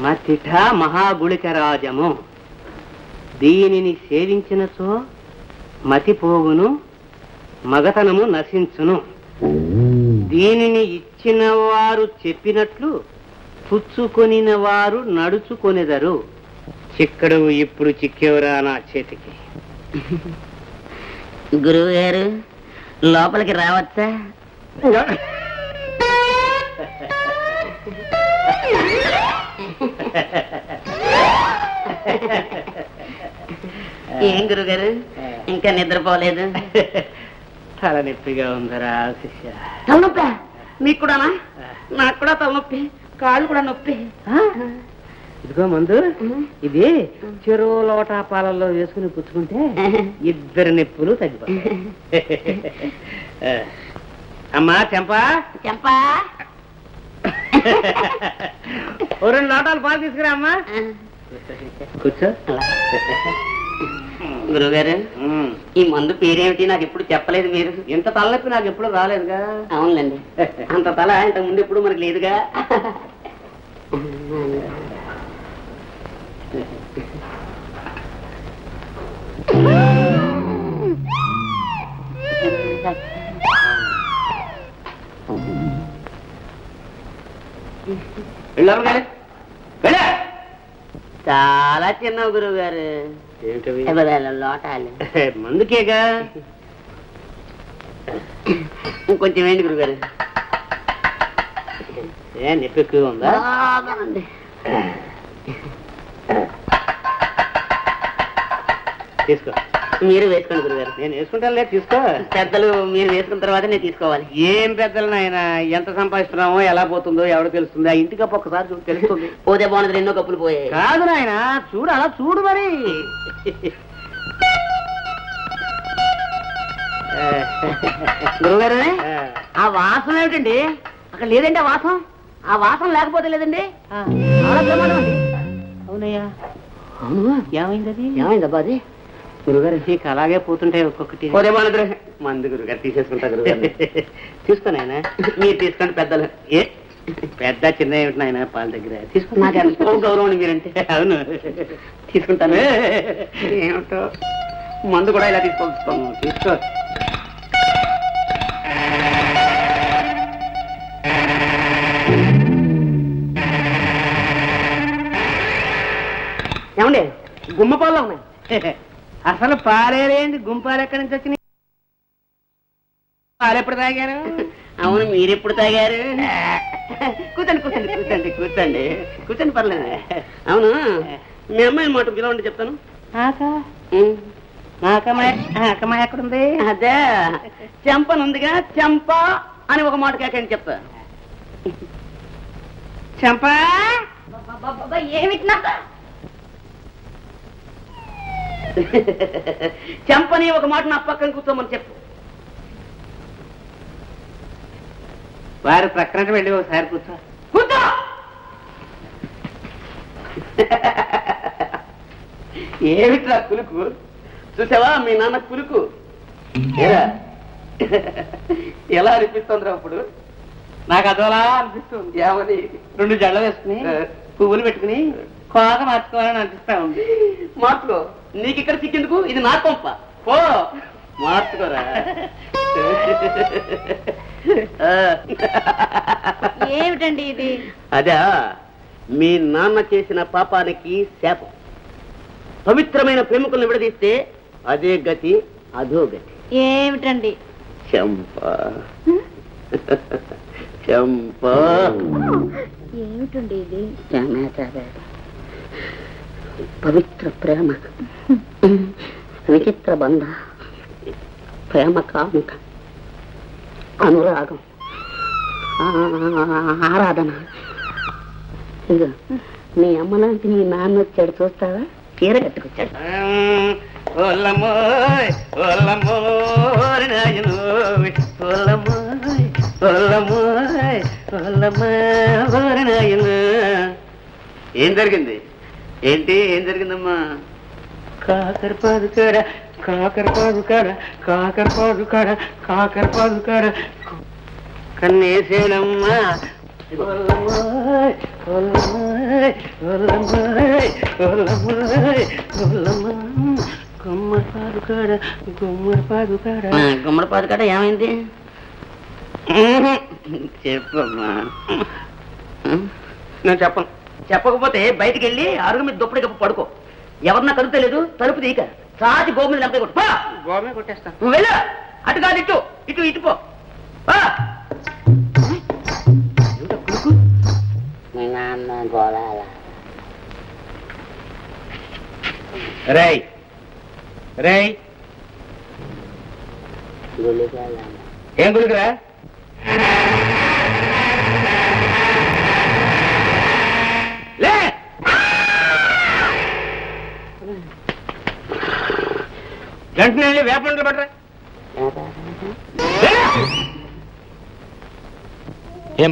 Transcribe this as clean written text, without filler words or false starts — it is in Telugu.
మతిఠ మహాగుళికరాజము. దీనిని సేవించినచో మతిపోగును, మగతనము నశించును. దీనిని ఇచ్చిన వారు చెప్పినట్లు పుచ్చుకొనిన వారు నడుచుకొనెదరు. చిక్కడు ఇప్పుడు చిక్కేవరా నా చేతికి. గురువు గారు లోపలికి రావచ్చా? ఏం గురుగారు ఇంకా నిద్రపోలేదు? తలనొప్పిగా ఉందరా శిష్య. తలనొప్పి మీకు కూడానా? నాకు కూడా తలనొప్పి, కాళ్ళు కూడా నొప్పి. ఇదిగో మందు, ఇది చెరువు లోటా పాలల్లో వేసుకుని పుచ్చుకుంటే 2 నొప్పులు తగ్గిపోతాయి. అమ్మా చెంపా చెంపా, 2 లోటాలు పాలు తీసుకురా అమ్మా. కూర్చో. గురువుగారు ఈ మందు పేరేమిటి నాకు ఎప్పుడు చెప్పలేదు మీరు. ఇంత తలనొప్పి నాకు ఎప్పుడు రాలేదుగా. అవునులేండి, అంత తల ఇంత ముందు ఎప్పుడు మనకు లేదుగా. చాలా చిన్న గురువు గారు. లోటాలు మందుకేగా. ఇంకొంచెం ఏంటి గురుగారు? ఏ నొప్పి ఎక్కువ ఉందా? తీసుకో. మీరు వేసుకోండి గురుగారు. నేను వేసుకుంటాను లేదు, తీసుకో. పెద్దలు మీరు వేసుకున్న తర్వాత నేను తీసుకోవాలి. ఏం పెద్దలు నాయన, ఎంత సంపాదిస్తున్నామో ఎలా పోతుందో ఎవరు తెలుస్తుంది. ఆ ఇంటి కప్పు ఒక్కసారి తెలుస్తుంది. పోతే బాగున్నది, 2 కప్పులు పోయాయి. కాదు నాయన, చూడు అలా చూడు మరి. గురుగారు ఆ వాసన ఏమిటండి? అక్కడ లేదండి ఆ వాసన. ఆ వాసన లేకపోతే లేదండి. అవునయ్యా. అవును, ఏమైంది అది? ఏమైందబ్బా అది? గురుగారు నీకు అలాగే పోతుంటాయి ఒక్కొక్కటి. పోతే బాగున్నది. మందు గురుగారు తీసేసుకుంటా గురుగారు. తీసుకోనాయన. మీరు తీసుకోండి పెద్దలు. ఏ పెద్ద చిన్న ఏమిటి నాయన పాల దగ్గర తీసుకో. నాకు ఎంతో గౌరవం మీరంటే. అవును తీసుకుంటాను. ఏమిటో మందు కూడా ఇలా తీసుకొస్తాను. తీసుకో. ఏమండి గుమ్మ పాలు ఉన్నాయి. అసలు పాలేంది, గుంపాలు ఎక్కడి నుంచి వచ్చినాయి? పాలు ఎప్పుడు తాగారు? అవును, మీరెప్పుడు తాగారు? కూర్చోండి కూర్చోండి కూర్చోండి కూర్చోండి కూర్చోండి, పర్లేదు. అవును, మీ అమ్మాయి మాట పిలవండి చెప్తాను. అక్కమ్మాయి ఎక్కడుంది? అదే చెంపనుందిగా, చెంప అని ఒక మాట కేకండి చెప్తా. చంపా ఏమిటి చెంపని ఒక మాట నా పక్కన కూర్చోమని చెప్పు. వారు ప్రక్కనకి వెళ్ళి ఒకసారి కూర్చో. కూర్చో. ఏమిట్రా కులుకు? చూసావా మీ నాన్న కులుకు? ఎలా అనిపిస్తుందిరా అప్పుడు? నాకు అదోలా అనిపిస్తుంది. ఏమని? 2 జడలు వేసుకుని పువ్వులు పెట్టుకుని కోక మార్చుకోవాలని అనిపిస్తా ఉంది. మార్చుకో, నీకు ఇక్కడ చిక్కేందుకు? ఇది నా కొంప. పో మార్చుకోరా. ఏమిటండి ఇది? అదా మీ నాన్న చేసిన పాపానికి శాపం. పవిత్రమైన ప్రేమికులను విడదీస్తే అదే గతి, అదో గతి. ఏమిటండి? చంప చంప. ఏమిటండి ఇది? పవిత్ర ప్రేమ, విచిత్ర బంధ, ప్రేమ కాముక, అనురాగం, ఆరాధన. ఇక నీ అమ్మలాంటి నీ నాన్న వచ్చాడు, చూస్తావా? చీర కట్టుకొచ్చాడు. ఏం జరిగింది? ఏంటి ఏం జరిగిందమ్మా? కాకరపాదు కాడ, కాకరపాదు కాడ, కాకరపాదు కాడ, కాకరపాదు కాడ. కన్నేసేనమ్మా గుమ్మడి పాదు కాడ గుమ్మడి పాదు కాడ ఏమైంది చెప్పమ్మా. నేను చెప్పను. చెప్పకపోతే బయటికి వెళ్ళి అరుగు మీద దుప్పటి కప్పు పడుకో. ఎవరన్నా కలుగుతలేదు తలుపు తీయక సాచి గోపు మీద లంపై కొట్టు. పో. గోమే కొట్టేస్తాను. నువ్వు వెళ్ళు. అటు కాదు ఇటు ఇటు ఇటు పో. పో. రేయ్ రేయ్ ఏం గుడికిరా? లే వెంటనే వెళ్ళి వేపండ్లు పట్టరా.